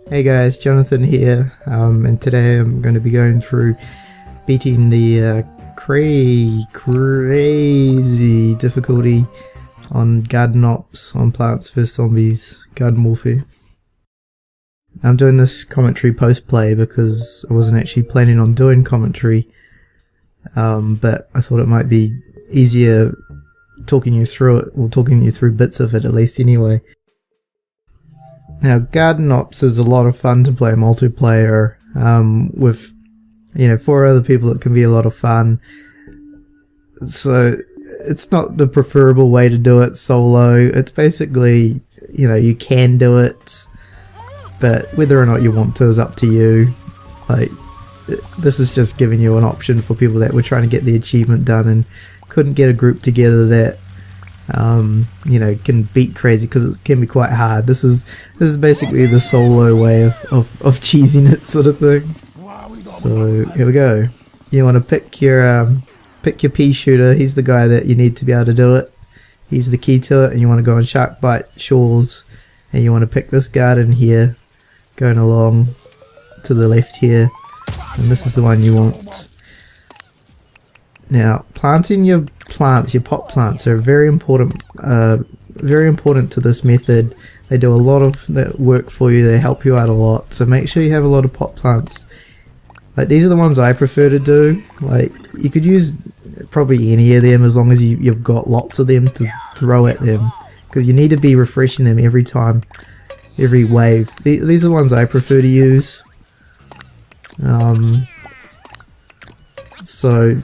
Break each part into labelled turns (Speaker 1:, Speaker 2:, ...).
Speaker 1: Hey guys, Jonathan here, and today I'm going to be going through beating the crazy difficulty on Garden Ops on Plants vs Zombies Garden Warfare. I'm doing this commentary post-play because I wasn't actually planning on doing commentary, but I thought it might be easier talking you through it, or talking you through bits of it at least anyway. Now, Garden Ops is a lot of fun to play multiplayer, with, 4 other people. It can be a lot of fun. So, it's not the preferable way to do it solo. It's basically, you can do it, but whether or not you want to is up to you. Like, this is just giving you an option for people that were trying to get the achievement done and couldn't get a group together that can beat crazy, because it can be quite hard. This is basically the solo way of cheesing it, sort of thing. So here we go. You want to pick your pea shooter. He's the guy that you need to be able to do it. He's the key to it. And you want to go on Shark Bite Shores, and you want to pick this garden here, going along to the left here, and this is the one you want. Now, planting your plants, your pot plants, are very important to this method. They do a lot of that work for you. They help you out a lot. So make sure you have a lot of pot plants. Like, these are the ones I prefer to do. Like, you could use probably any of them as long as you've got lots of them to throw at them, because you need to be refreshing them every time, every wave. These are the ones I prefer to use. So,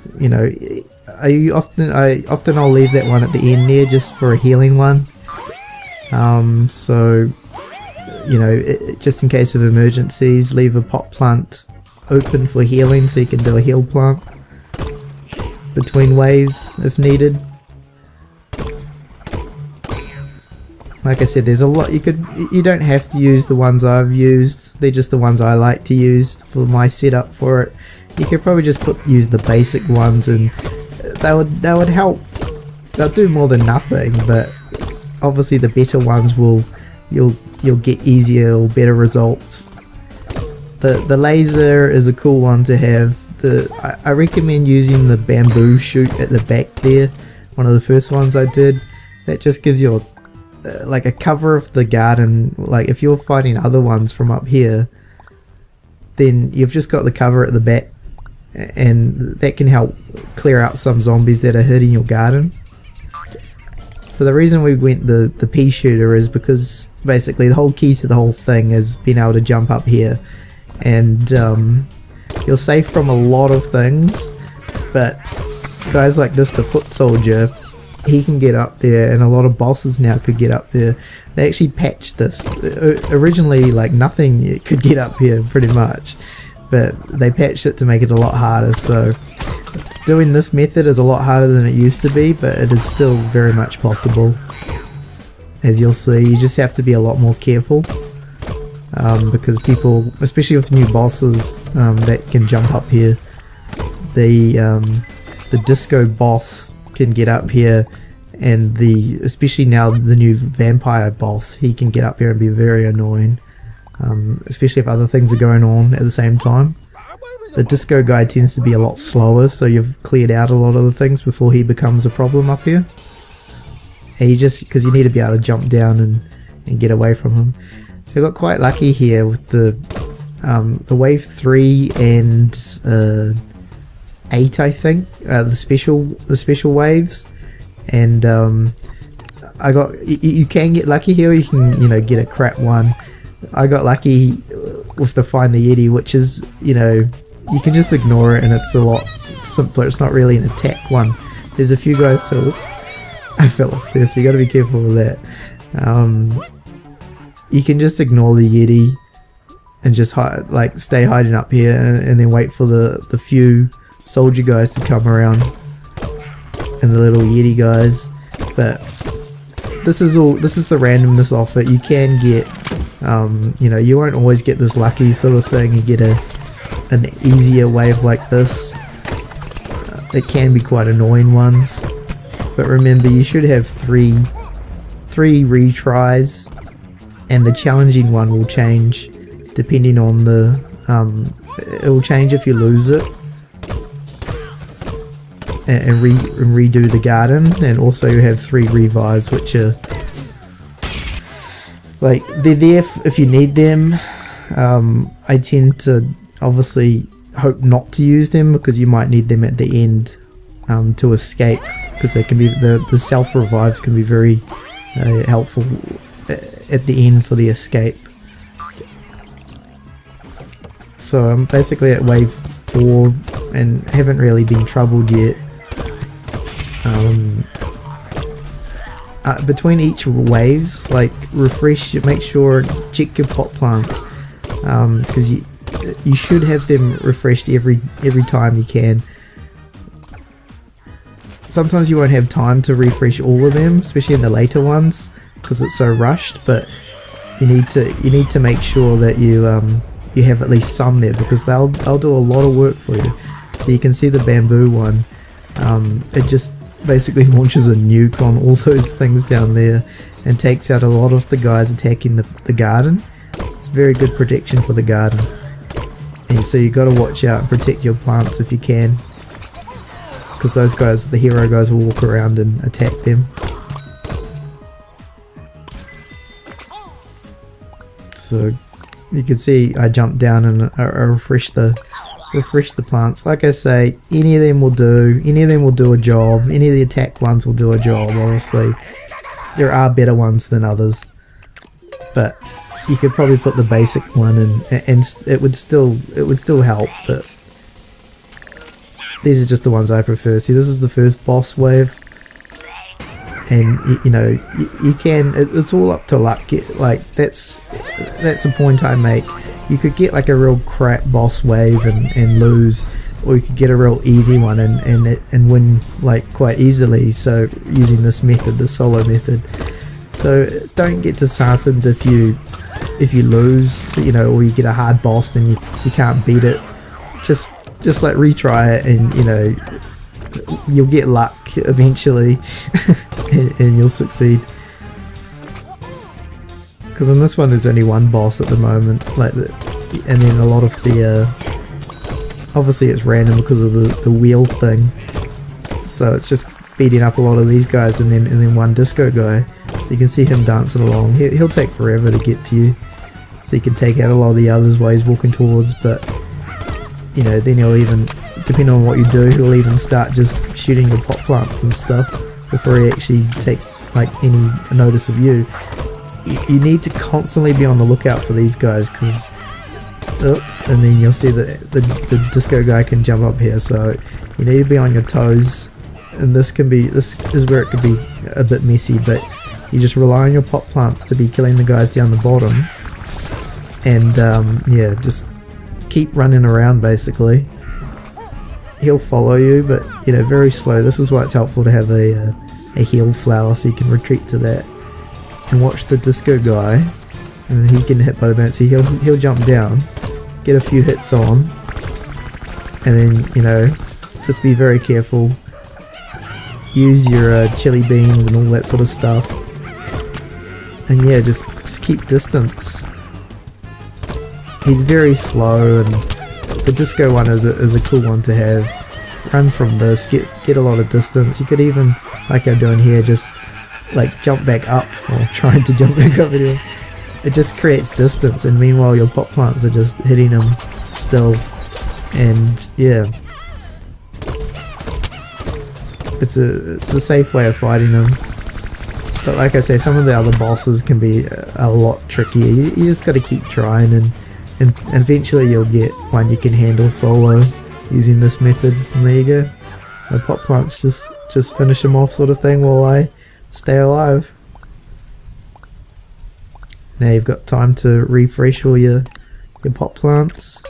Speaker 1: I often leave that one at the end there just for a healing one. Just in case of emergencies, leave a pot plant open for healing so you can do a heal plant between waves if needed. Like I said, there's a lot you don't have to use the ones I've used. They're just the ones I like to use for my setup for it. You could probably just use the basic ones, and that would help. They'll do more than nothing, but obviously the better ones you'll get easier or better results. The laser is a cool one to have. I recommend using the bamboo shoot at the back there. One of the first ones I did. That just gives you a cover of the garden. Like, if you're fighting other ones from up here, then you've just got the cover at the back, and that can help clear out some zombies that are hitting your garden. So the reason we went the pea shooter is because basically the whole key to the whole thing is being able to jump up here, and you're safe from a lot of things, but guys like this, the foot soldier, he can get up there, and a lot of bosses now could get up there. They actually patched this. Originally, like, nothing could get up here pretty much, but they patched it to make it a lot harder. So doing this method is a lot harder than it used to be, but it is still very much possible. As you'll see, you just have to be a lot more careful, because people, especially with new bosses that can jump up here, the disco boss can get up here, and especially now the new vampire boss, he can get up here and be very annoying, especially if other things are going on at the same time. The disco guy tends to be a lot slower, so you've cleared out a lot of the things before he becomes a problem up here. And because you need to be able to jump down and get away from him. So I got quite lucky here with the wave 3 and 8, I think, the special waves, and you can get lucky here, or you can get a crap one. I got lucky with the Find the Yeti, which is, you can just ignore it and it's a lot simpler. It's not really an attack one. There's a few guys, so oops, I fell off there, so you got to be careful with that. You can just ignore the Yeti and just stay hiding up here, and then wait for the few soldier guys to come around, and the little Yeti guys. But this is the randomness of it. You can get you won't always get this lucky sort of thing. You get an easier wave like this. It can be quite annoying ones, but remember, you should have three retries, and the challenging one will change depending on the it will change if you lose it, and redo the garden. And also you have 3 revives, which are like, they're there if you need them. I tend to obviously hope not to use them, because you might need them at the end to escape, because they can be, the self revives can be very helpful at the end for the escape. So I'm basically at wave 4 and haven't really been troubled yet. Between each waves, like, refresh, make sure, check your pot plants, because you should have them refreshed every time you can. Sometimes you won't have time to refresh all of them, especially in the later ones, because it's so rushed. But you need to make sure that you have at least some there, because they'll do a lot of work for you. So you can see the bamboo one. It just basically launches a nuke on all those things down there and takes out a lot of the guys attacking the garden. It's very good protection for the garden. And so you got to watch out and protect your plants if you can, because those guys, the hero guys, will walk around and attack them. So you can see I jumped down and I refresh the plants. Like I say, any of them will do a job. Any of the attack ones will do a job. Obviously there are better ones than others, but you could probably put the basic one in, and it would still help. But these are just the ones I prefer. See, this is the first boss wave, and you know, you can, it's all up to luck. Like, that's a point I make. You could get like a real crap boss wave and lose, or you could get a real easy one and win like quite easily. So using this method, the solo method. So don't get disheartened if you lose, you know, or you get a hard boss and you can't beat it. Just like retry it, and you know, you'll get luck eventually and you'll succeed. Because in this one there's only one boss at the moment, and then a lot of the obviously it's random because of the wheel thing, so it's just beating up a lot of these guys and then one disco guy. So you can see him dancing along. He'll take forever to get to you, so you can take out a lot of the others while he's walking towards. But you know, then he'll even, depending on what you do, he'll even start just shooting your pot plants and stuff before he actually takes like any notice of you. You need to constantly be on the lookout for these guys, because and then you'll see that the disco guy can jump up here, so you need to be on your toes. And this is where it could be a bit messy, but you just rely on your pot plants to be killing the guys down the bottom, and yeah, just keep running around. Basically he'll follow you, but you know, very slow. This is why it's helpful to have a heal flower, so you can retreat to that and watch the disco guy, and he's getting hit by the bouncy. He'll jump down, get a few hits on, and then, you know, just be very careful. Use your chili beans and all that sort of stuff, and yeah, just keep distance. He's very slow, and the disco one is a cool one to have. Run from this, get a lot of distance. You could even, like I'm doing here, just like jump back up, or trying to jump back up anyway. It just creates distance, and meanwhile your pot plants are just hitting them still. And yeah, it's a safe way of fighting them. But like I say, some of the other bosses can be a lot trickier. You just got to keep trying, and eventually you'll get one you can handle solo using this method. And there you go. My pot plants just finish them off, sort of thing, while I stay alive. Now you've got time to refresh all your pot plants.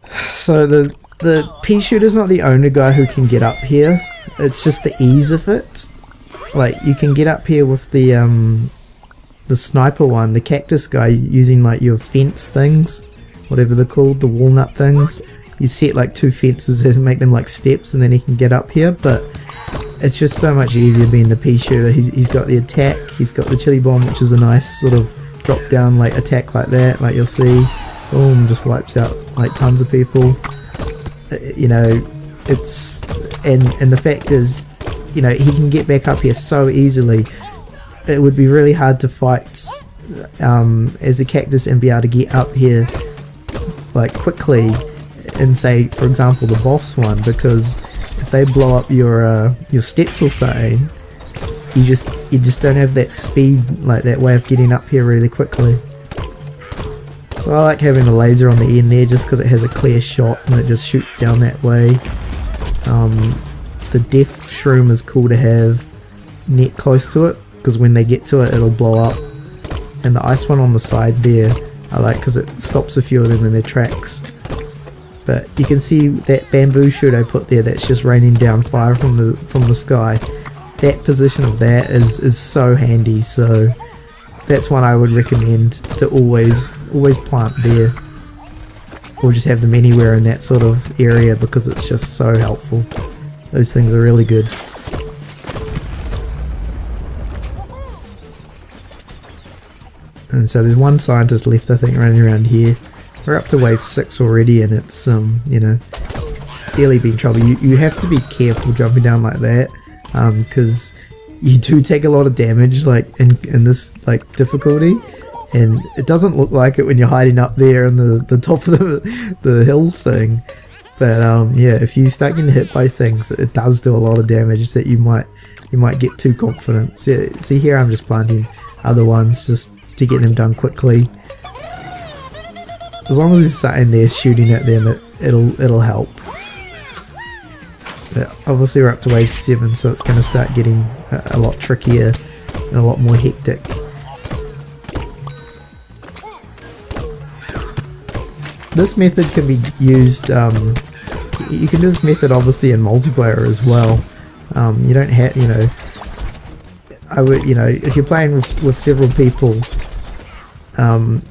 Speaker 1: So the pea shooter's not the only guy who can get up here. It's just the ease of it. Like, you can get up here with the sniper one, the cactus guy, using like your fence things, whatever they're called, the walnut things. You set like 2 fences and make them like steps, and then he can get up here. But it's just so much easier being the pea shooter. He's got the attack, he's got the chili bomb, which is a nice sort of drop down like attack like that, like you'll see, boom, just wipes out like tons of people. You know, it's and the fact is, you know, he can get back up here so easily. It would be really hard to fight as a cactus and be able to get up here like quickly and say, for example, the boss one, because if they blow up your steps or something, you just don't have that speed, like that way of getting up here really quickly. So I like having a laser on the end there just because it has a clear shot and it just shoots down that way. The death shroom is cool to have net close to it because when they get to it it'll blow up. And the ice one on the side there I like because it stops a few of them in their tracks. But you can see that bamboo shoot I put there that's just raining down fire from the sky. That position of that is so handy, so that's one I would recommend to always plant there, or just have them anywhere in that sort of area because it's just so helpful. Those things are really good. And so there's one scientist left, I think, running around here. We're up to wave 6 already, and it's you know, barely been trouble. You have to be careful jumping down like that, because you do take a lot of damage, like in this like difficulty, and it doesn't look like it when you're hiding up there on the top of the hill thing. But yeah, if you start getting hit by things, it does do a lot of damage that you might get too confident. See here, I'm just planting other ones just to get them done quickly. As long as there's something there shooting at them, it'll help. But obviously we're up to wave 7, so it's going to start getting a lot trickier and a lot more hectic. This method can be used, you can do this method obviously in multiplayer as well. You don't have, you know, if you're playing with several people,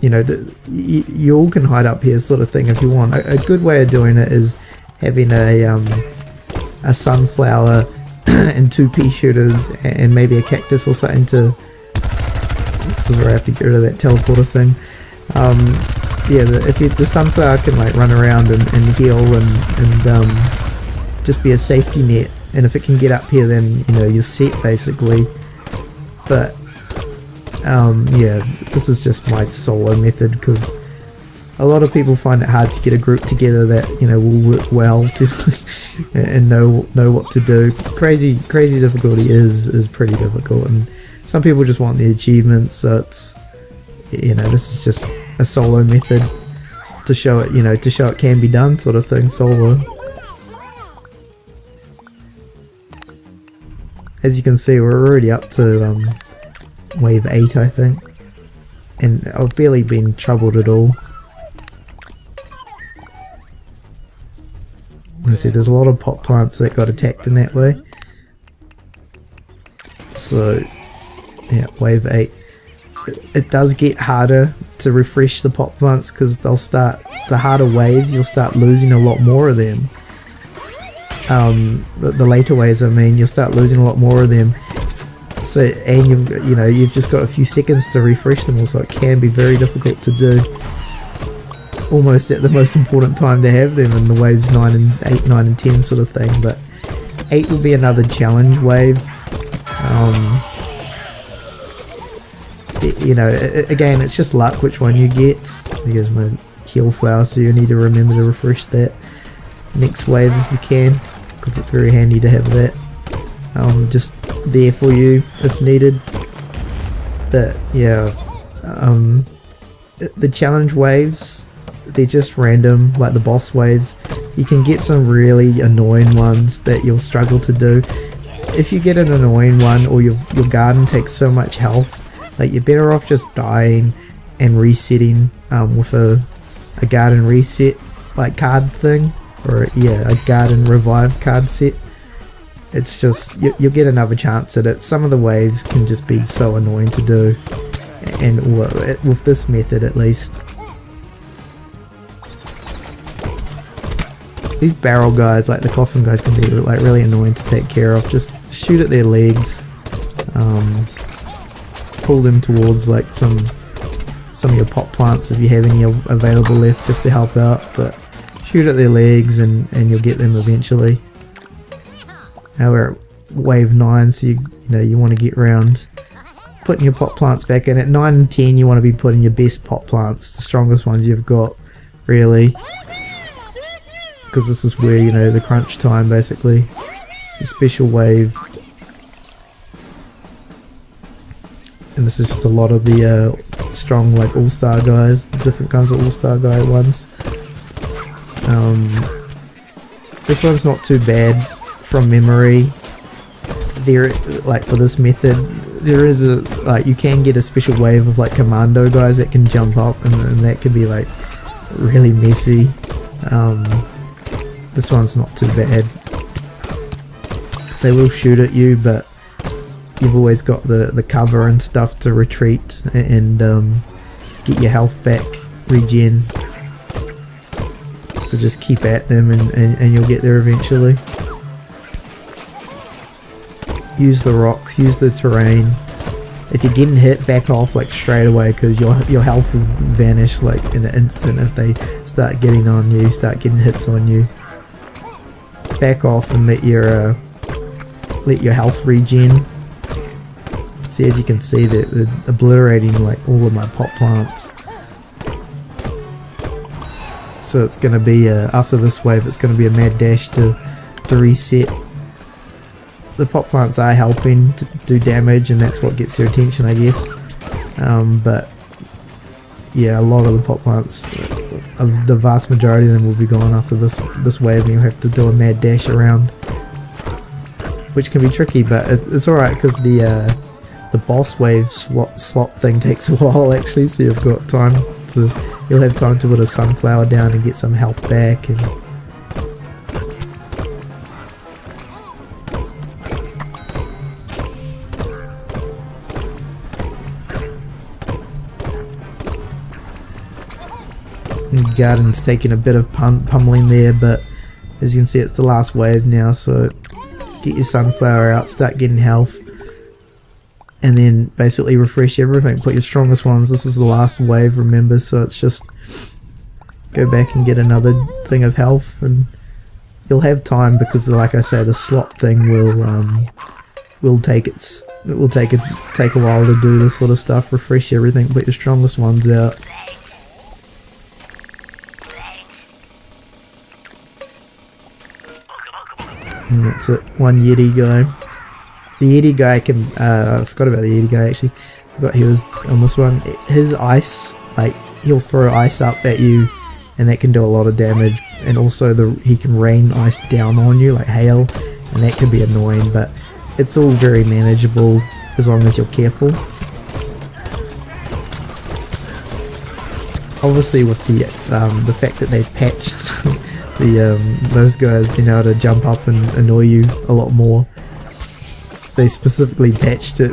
Speaker 1: you know, you all can hide up here sort of thing if you want. A good way of doing it is having a sunflower and 2 pea shooters and maybe a cactus or something to... This is where I have to get rid of that teleporter thing. Yeah, the sunflower can like run around and heal and just be a safety net, and if it can get up here then, you know, you're set basically. But yeah, this is just my solo method because a lot of people find it hard to get a group together that, you know, will work well to and know what to do. Crazy difficulty is pretty difficult, and some people just want the achievements, so it's, you know, this is just a solo method to show it, you know, to show it can be done sort of thing, solo. As you can see, we're already up to wave 8, I think, and I've barely been troubled at all. I see there's a lot of pot plants that got attacked in that way. So yeah, wave 8. It does get harder to refresh the pot plants because they'll start, the harder waves, you'll start losing a lot more of them. The later waves, I mean, you'll start losing a lot more of them. So, and you've just got a few seconds to refresh them all, so it can be very difficult to do. Almost at the most important time to have them in the waves 8, 9 and 10 sort of thing. But 8 will be another challenge wave. You know, again, it's just luck which one you get. Here's my heal flower, so you need to remember to refresh that next wave if you can, because it's very handy to have that just there for you if needed. But yeah, the challenge waves, they're just random, like the boss waves. You can get some really annoying ones that you'll struggle to do. If you get an annoying one, or your garden takes so much health, like, you're better off just dying and resetting with a garden reset like card thing, or yeah, a garden revive card set. It's just, you'll get another chance at it. Some of the waves can just be so annoying to do, and with this method at least. These barrel guys, like the coffin guys, can be like really annoying to take care of. Just shoot at their legs, pull them towards like some some of your pot plants if you have any available left, just to help out. But shoot at their legs and you'll get them eventually. Now we're at wave 9, so you know you want to get around putting your pot plants back in. At 9 and 10 you want to be putting your best pot plants, the strongest ones you've got, really, because this is where, you know, the crunch time basically. It's a special wave, and this is just a lot of the strong, like, all-star guys, different kinds of all-star guy ones. This one's not too bad from memory. There, like, for this method, there is a, like, you can get a special wave of, like, commando guys that can jump up, and that can be, like, really messy. This one's not too bad. They will shoot at you, but you've always got the cover and stuff to retreat and get your health back, regen. So just keep at them and you'll get there eventually. Use the rocks, use the terrain. If you're getting hit, back off, like, straight away, because your health will vanish, like, in an instant if they start getting on you, start getting hits on you. Back off and let your health regen. See, as you can see, they're obliterating, like, all of my pot plants. So it's going to be, after this wave, it's going to be a mad dash to reset. The pot plants are helping to do damage, and that's what gets your attention, I guess. But yeah, a lot of the pot plants, the vast majority of them will be gone after this wave, and you'll have to do a mad dash around, which can be tricky, but it's alright, because the boss wave slot thing takes a while actually, so you've got time to, you'll have time to put a sunflower down and get some health back. And Garden's taking a bit of pummeling there, but as you can see, it's the last wave now, so get your sunflower out, start getting health, and then basically refresh everything, put your strongest ones. This is the last wave, remember, so it's just go back and get another thing of health, and you'll have time, because like I say, the slot thing will take a while to do this sort of stuff. Refresh everything, put your strongest ones out. And that's it, one Yeti guy. The Yeti guy can, I forgot about the Yeti guy actually, I forgot he was on this one. His ice, like, he'll throw ice up at you, and that can do a lot of damage, and also he can rain ice down on you, like hail, and that can be annoying, but it's all very manageable as long as you're careful. Obviously with the fact that they've patched those guys being able to jump up and annoy you a lot more. They specifically patched it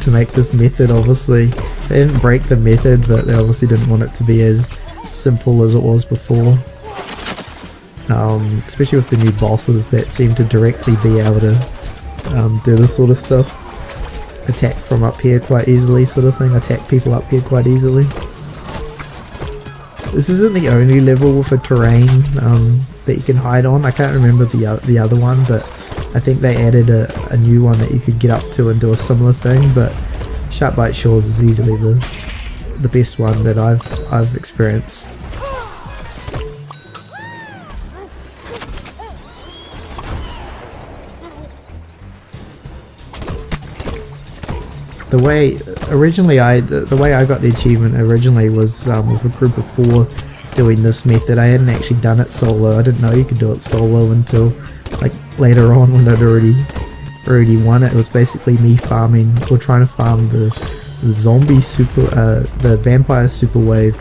Speaker 1: to make this method, obviously. They didn't break the method, but they obviously didn't want it to be as simple as it was before. Especially with the new bosses that seem to directly be able to do this sort of stuff. Attack from up here quite easily, sort of thing. Attack people up here quite easily. This isn't the only level with a terrain that you can hide on. I can't remember the other one, but I think they added a new one that you could get up to and do a similar thing. But Sharkbite Shores is easily the best one that I've experienced. The way I got the achievement originally was with a group of 4 doing this method. I hadn't actually done it solo. I didn't know you could do it solo until like later on when I'd already won it. It was basically me farming, or trying to farm the zombie super, the vampire super wave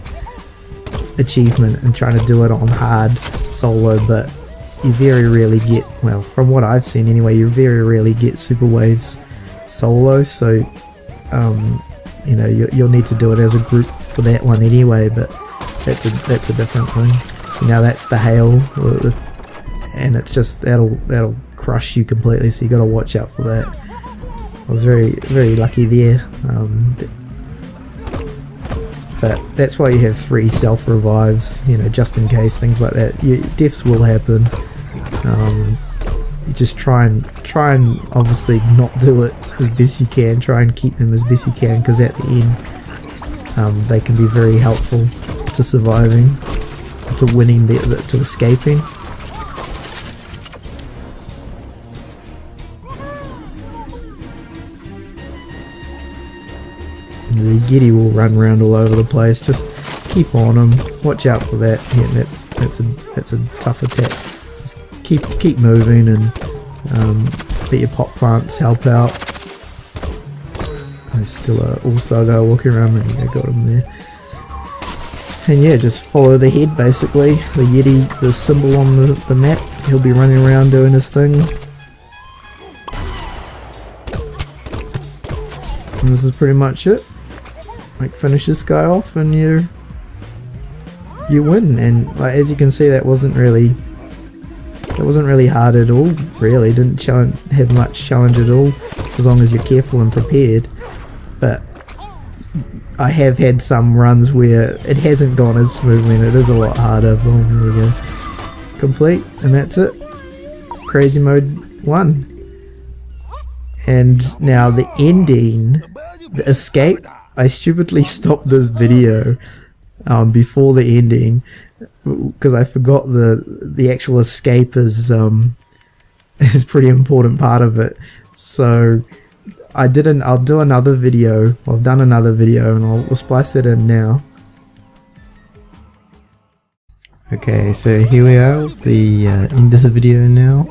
Speaker 1: achievement, and trying to do it on hard solo. But you very rarely get, well, from what I've seen anyway, you very rarely get super waves solo. So you know, you'll need to do it as a group for that one anyway, but that's a different thing. So now that's the hail, and it's just that'll crush you completely, so you got to watch out for that. I was very lucky there. But that's why you have 3 self revives, you know, just in case, things like that. Deaths will happen. You just try and obviously not do it as best you can. Try and keep them as best you can, because at the end they can be very helpful to surviving, to winning, to escaping. The Yeti will run around all over the place. Just keep on him. Watch out for that. Yeah, that's a tough attack. Just keep moving, and let your pot plants help out. There's still a all-star guy walking around. There, I got him there. And yeah, just follow the head basically. The Yeti, the symbol on the map. He'll be running around doing his thing. And this is pretty much it. Like, finish this guy off and you win. And like, as you can see, that wasn't really hard at all. Really didn't have much challenge at all, as long as you're careful and prepared. But I have had some runs where it hasn't gone as smoothly and it is a lot harder. Boom, there we go. Complete, and that's it. Crazy mode 1. And now the ending, the escape. I stupidly stopped this video before the ending because I forgot the actual escape is pretty important part of it. So I'll do another video. I've done another video, and I'll splice it in now. Okay, so here we are with the end of the video now.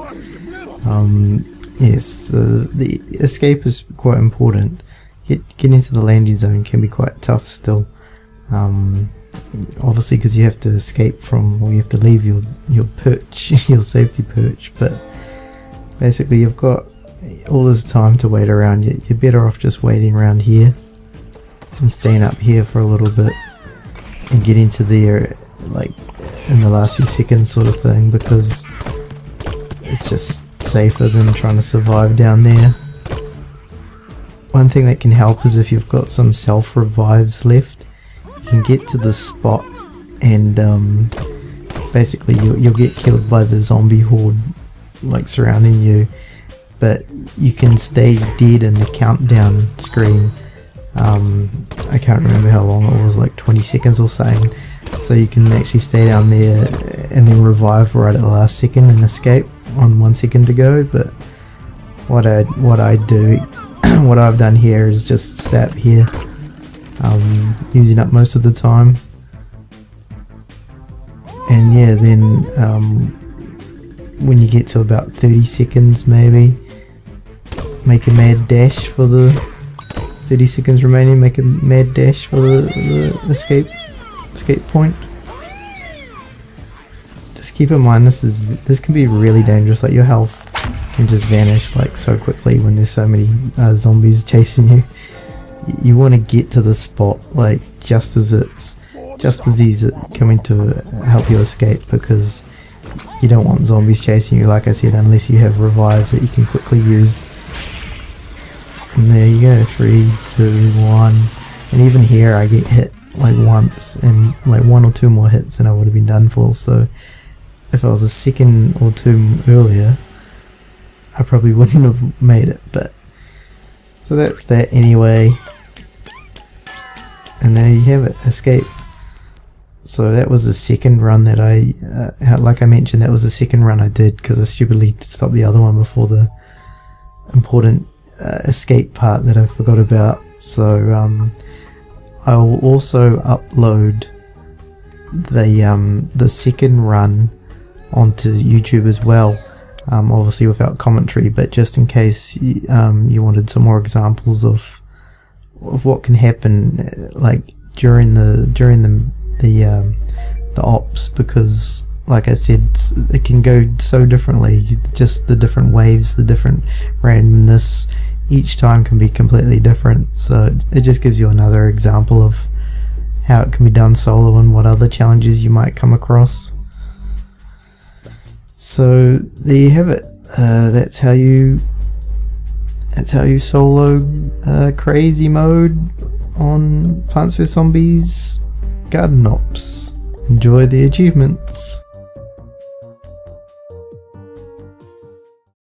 Speaker 1: Yes, the escape is quite important. Getting into the landing zone can be quite tough still. Obviously, because you have to escape from, or you have to leave your perch, your safety perch. But basically, you've got all this time to wait around. You're better off just waiting around here and staying up here for a little bit and get into there like in the last few seconds, sort of thing, because it's just safer than trying to survive down there. One thing that can help is if you've got some self revives left, you can get to the spot and basically you'll get killed by the zombie horde like surrounding you, but you can stay dead in the countdown screen. I can't remember how long it was, like 20 seconds or something, so you can actually stay down there and then revive right at the last second and escape on 1 second to go. But what I do what I've done here is just stay up here, using up most of the time, and yeah, then when you get to about 30 seconds maybe, make a mad dash for the 30 seconds remaining, make a mad dash for the escape point. Just keep in mind this can be really dangerous. Like, your health can just vanish like so quickly when there's so many zombies chasing you. You want to get to the spot like just as he's coming to help you escape, because you don't want zombies chasing you, like I said, unless you have revives that you can quickly use. And there you go, 3, 2, 1. And even here I get hit like once, and like 1 or 2 more hits and I would have been done for. So if I was a second or 2 earlier, I probably wouldn't have made it. But so that's that anyway. And there you have it, escape. So that was the second run that like I mentioned, that was the second run I did because I stupidly stopped the other one before the important escape part that I forgot about. So I will also upload the second run onto YouTube as well, obviously without commentary, but just in case you wanted some more examples of what can happen like during the ops, because like I said, it can go so differently. Just the different waves, the different randomness each time can be completely different. So it just gives you another example of how it can be done solo and what other challenges you might come across. So there you have it. That's how you solo crazy mode on Plants vs Zombies Garden Ops. Enjoy the achievements.